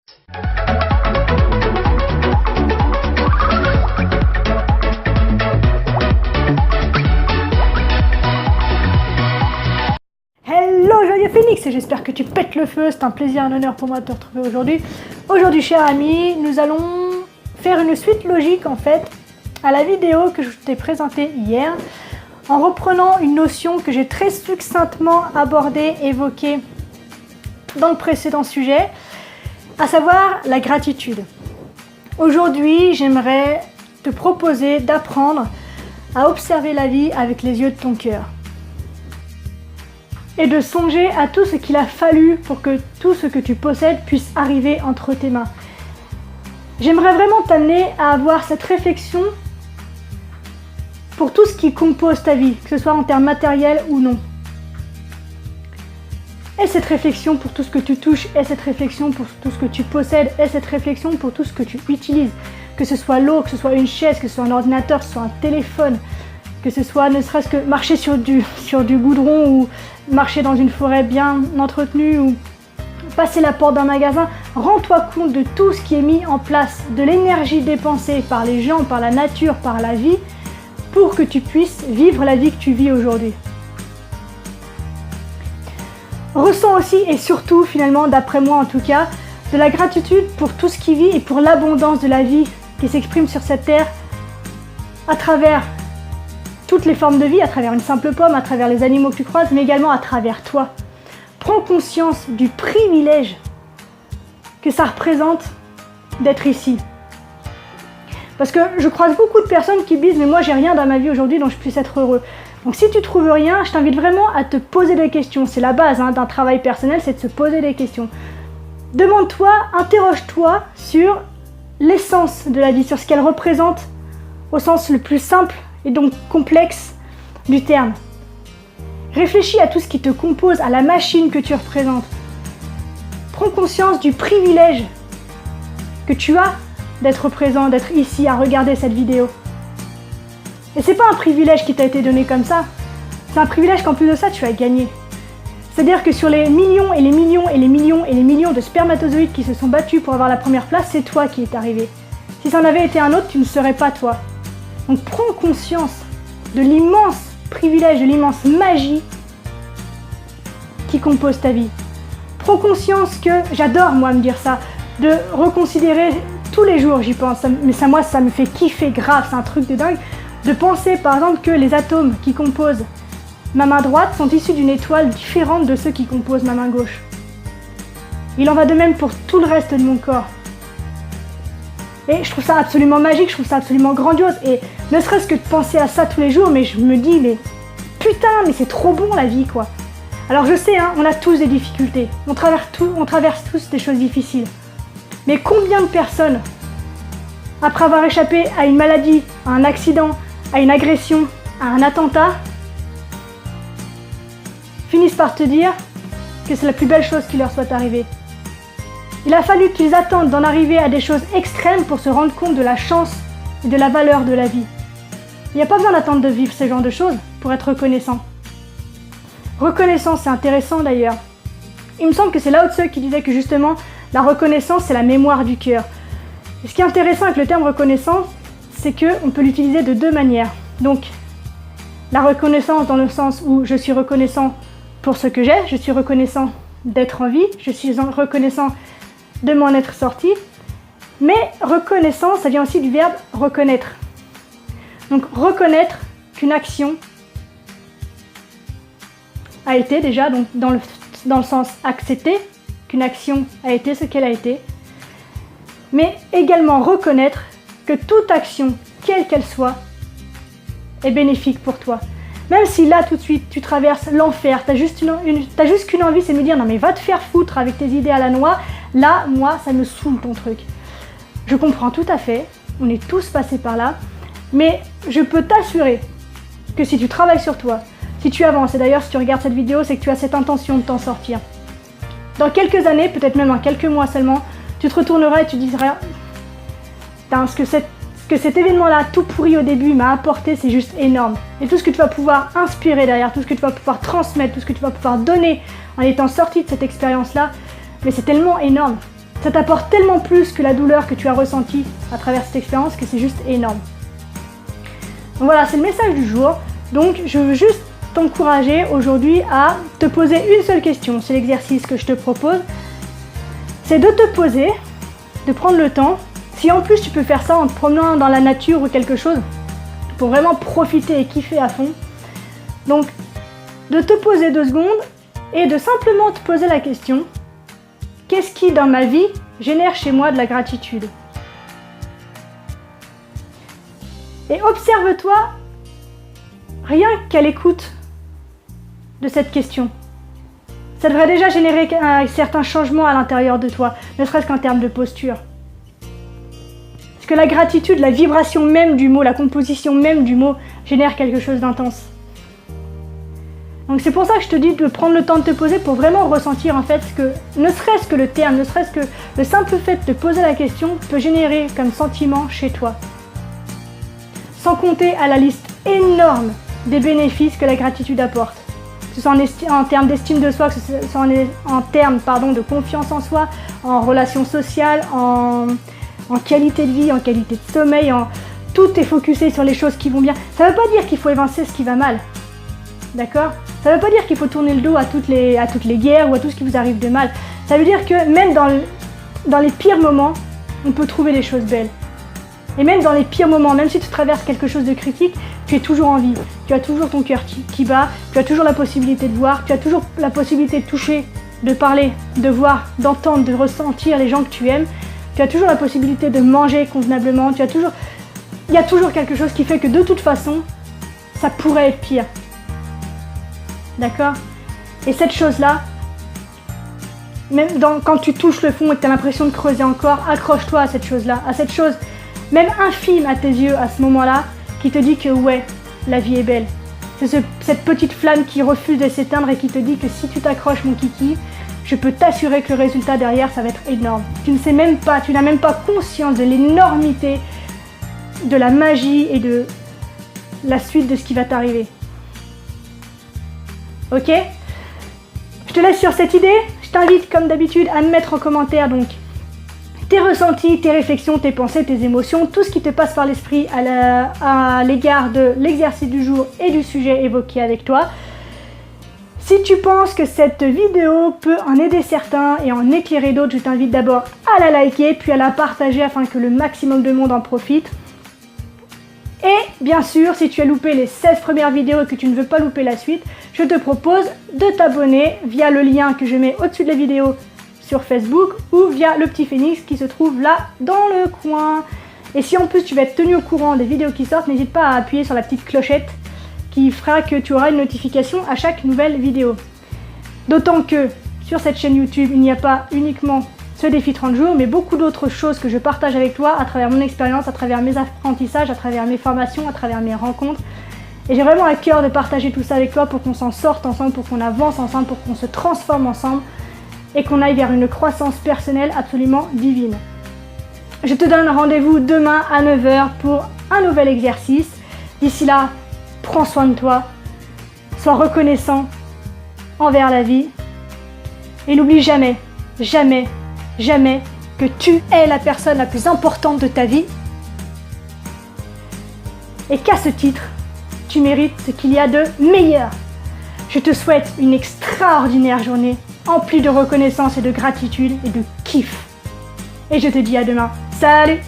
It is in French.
Hello joyeux Phoenix, et j'espère que tu pètes le feu. C'est un plaisir et un honneur pour moi de te retrouver aujourd'hui. Aujourd'hui, cher ami, nous allons faire une suite logique en fait à la vidéo que je t'ai présentée hier, en reprenant une notion que j'ai très succinctement abordée, évoquée dans le précédent sujet, à savoir la gratitude. Aujourd'hui, j'aimerais te proposer d'apprendre à observer la vie avec les yeux de ton cœur et de songer à tout ce qu'il a fallu pour que tout ce que tu possèdes puisse arriver entre tes mains. J'aimerais vraiment t'amener à avoir cette réflexion pour tout ce qui compose ta vie, que ce soit en termes matériels ou non. Et cette réflexion pour tout ce que tu touches, et cette réflexion pour tout ce que tu possèdes, et cette réflexion pour tout ce que tu utilises. Que ce soit l'eau, que ce soit une chaise, que ce soit un ordinateur, que ce soit un téléphone, que ce soit ne serait-ce que marcher sur du goudron ou marcher dans une forêt bien entretenue ou passer la porte d'un magasin. Rends-toi compte de tout ce qui est mis en place, de l'énergie dépensée par les gens, par la nature, par la vie, pour que tu puisses vivre la vie que tu vis aujourd'hui. Ressens aussi et surtout, finalement, d'après moi en tout cas, de la gratitude pour tout ce qui vit et pour l'abondance de la vie qui s'exprime sur cette terre à travers toutes les formes de vie, à travers une simple pomme, à travers les animaux que tu croises, mais également à travers toi. Prends conscience du privilège que ça représente d'être ici. Parce que je croise beaucoup de personnes qui disent « mais moi j'ai rien dans ma vie aujourd'hui dont je puisse être heureux ». Donc si tu trouves rien, je t'invite vraiment à te poser des questions. C'est la base d'un travail personnel, c'est de se poser des questions. Demande-toi, interroge-toi sur l'essence de la vie, sur ce qu'elle représente au sens le plus simple et donc complexe du terme. Réfléchis à tout ce qui te compose, à la machine que tu représentes. Prends conscience du privilège que tu as d'être présent, d'être ici à regarder cette vidéo. Et c'est pas un privilège qui t'a été donné comme ça, c'est un privilège qu'en plus de ça tu as gagné. C'est-à-dire que sur les millions et les millions et les millions et les millions de spermatozoïdes qui se sont battus pour avoir la première place, c'est toi qui es arrivé. Si ça en avait été un autre, tu ne serais pas toi. Donc prends conscience de l'immense privilège, de l'immense magie qui compose ta vie. Prends conscience que, j'adore moi me dire ça, de reconsidérer tous les jours, j'y pense, mais ça moi ça me fait kiffer grave, c'est un truc de dingue, de penser par exemple que les atomes qui composent ma main droite sont issus d'une étoile différente de ceux qui composent ma main gauche. Il en va de même pour tout le reste de mon corps. Et je trouve ça absolument magique, je trouve ça absolument grandiose. Et ne serait-ce que de penser à ça tous les jours, mais je me dis, mais putain, mais c'est trop bon la vie, quoi. Alors je sais, on a tous des difficultés, on traverse tous des choses difficiles. Mais combien de personnes, après avoir échappé à une maladie, à un accident, à une agression, à un attentat, finissent par te dire que c'est la plus belle chose qui leur soit arrivée. Il a fallu qu'ils attendent d'en arriver à des choses extrêmes pour se rendre compte de la chance et de la valeur de la vie. Il n'y a pas besoin d'attendre de vivre ce genre de choses pour être reconnaissant. Reconnaissant, c'est intéressant d'ailleurs. Il me semble que c'est Lao Tse qui disait que justement, la reconnaissance, c'est la mémoire du cœur. Et ce qui est intéressant avec le terme reconnaissance, c'est qu'on peut l'utiliser de deux manières. Donc, la reconnaissance dans le sens où je suis reconnaissant pour ce que j'ai, je suis reconnaissant d'être en vie, je suis reconnaissant de m'en être sorti, mais reconnaissance, ça vient aussi du verbe reconnaître. Donc reconnaître qu'une action a été déjà, donc dans le sens accepter qu'une action a été ce qu'elle a été, mais également reconnaître que toute action, quelle qu'elle soit, est bénéfique pour toi. Même si là tout de suite tu traverses l'enfer, t'as juste qu'une envie, c'est de me dire non mais va te faire foutre avec tes idées à la noix, là moi ça me saoule ton truc. Je comprends tout à fait, on est tous passés par là, mais je peux t'assurer que si tu travailles sur toi, si tu avances, et d'ailleurs si tu regardes cette vidéo, c'est que tu as cette intention de t'en sortir. Dans quelques années, peut-être même en quelques mois seulement, tu te retourneras et tu diras ce que cet événement-là, tout pourri au début, m'a apporté, c'est juste énorme. Et tout ce que tu vas pouvoir inspirer derrière, tout ce que tu vas pouvoir transmettre, tout ce que tu vas pouvoir donner en étant sorti de cette expérience-là, mais c'est tellement énorme. ça t'apporte tellement plus que la douleur que tu as ressentie à travers cette expérience que c'est juste énorme. Donc voilà, c'est le message du jour. Donc je veux juste t'encourager aujourd'hui à te poser une seule question. C'est l'exercice que je te propose. C'est de te poser, de prendre le temps. Si en plus tu peux faire ça en te promenant dans la nature ou quelque chose, pour vraiment profiter et kiffer à fond. Donc de te poser 2 secondes et de simplement te poser la question: qu'est-ce qui dans ma vie génère chez moi de la gratitude? Et observe-toi rien qu'à l'écoute de cette question. Ça devrait déjà générer un certain changement à l'intérieur de toi, ne serait-ce qu'en termes de posture. Parce que la gratitude, la vibration même du mot, la composition même du mot génère quelque chose d'intense. Donc c'est pour ça que je te dis de prendre le temps de te poser pour vraiment ressentir en fait ce que, ne serait-ce que le terme, ne serait-ce que le simple fait de te poser la question peut générer comme sentiment chez toi. Sans compter à la liste énorme des bénéfices que la gratitude apporte. Que ce soit en termes d'estime de soi, que ce soit en termes de confiance en soi, en relations sociales, en qualité de vie, en qualité de sommeil, tout est focusé sur les choses qui vont bien. Ça ne veut pas dire qu'il faut évincer ce qui va mal. D'accord ? Ça ne veut pas dire qu'il faut tourner le dos à toutes les guerres ou à tout ce qui vous arrive de mal. Ça veut dire que même dans les pires moments, on peut trouver des choses belles. Et même dans les pires moments, même si tu traverses quelque chose de critique, tu es toujours en vie. Tu as toujours ton cœur qui bat, tu as toujours la possibilité de voir, tu as toujours la possibilité de toucher, de parler, de voir, d'entendre, de ressentir les gens que tu aimes. Tu as toujours la possibilité de manger convenablement. Il y a toujours quelque chose qui fait que de toute façon, ça pourrait être pire. D'accord ? Et cette chose-là, même quand tu touches le fond et que tu as l'impression de creuser encore, accroche-toi à cette chose-là, à cette chose même infime à tes yeux à ce moment-là, qui te dit que ouais, la vie est belle. C'est cette petite flamme qui refuse de s'éteindre et qui te dit que si tu t'accroches mon kiki, je peux t'assurer que le résultat derrière, ça va être énorme. Tu n'as même pas conscience de l'énormité, de la magie et de la suite de ce qui va t'arriver. Ok ? Je te laisse sur cette idée. Je t'invite comme d'habitude à me mettre en commentaire donc tes ressentis, tes réflexions, tes pensées, tes émotions, tout ce qui te passe par l'esprit à l'égard de l'exercice du jour et du sujet évoqué avec toi. Si tu penses que cette vidéo peut en aider certains et en éclairer d'autres, je t'invite d'abord à la liker, puis à la partager afin que le maximum de monde en profite. Et bien sûr, si tu as loupé les 16 premières vidéos et que tu ne veux pas louper la suite, je te propose de t'abonner via le lien que je mets au-dessus de la vidéo sur Facebook ou via le petit phénix qui se trouve là dans le coin. Et si en plus tu vas être tenu au courant des vidéos qui sortent, n'hésite pas à appuyer sur la petite clochette qui fera que tu auras une notification à chaque nouvelle vidéo. D'autant que sur cette chaîne YouTube, il n'y a pas uniquement ce défi 30 jours, mais beaucoup d'autres choses que je partage avec toi à travers mon expérience, à travers mes apprentissages, à travers mes formations, à travers mes rencontres. Et j'ai vraiment à cœur de partager tout ça avec toi pour qu'on s'en sorte ensemble, pour qu'on avance ensemble, pour qu'on se transforme ensemble et qu'on aille vers une croissance personnelle absolument divine. Je te donne rendez-vous demain à 9h pour un nouvel exercice. D'ici là, prends soin de toi, sois reconnaissant envers la vie et n'oublie jamais, jamais, jamais que tu es la personne la plus importante de ta vie et qu'à ce titre, tu mérites ce qu'il y a de meilleur. Je te souhaite une extraordinaire journée emplie de reconnaissance et de gratitude et de kiff. Et je te dis à demain. Salut!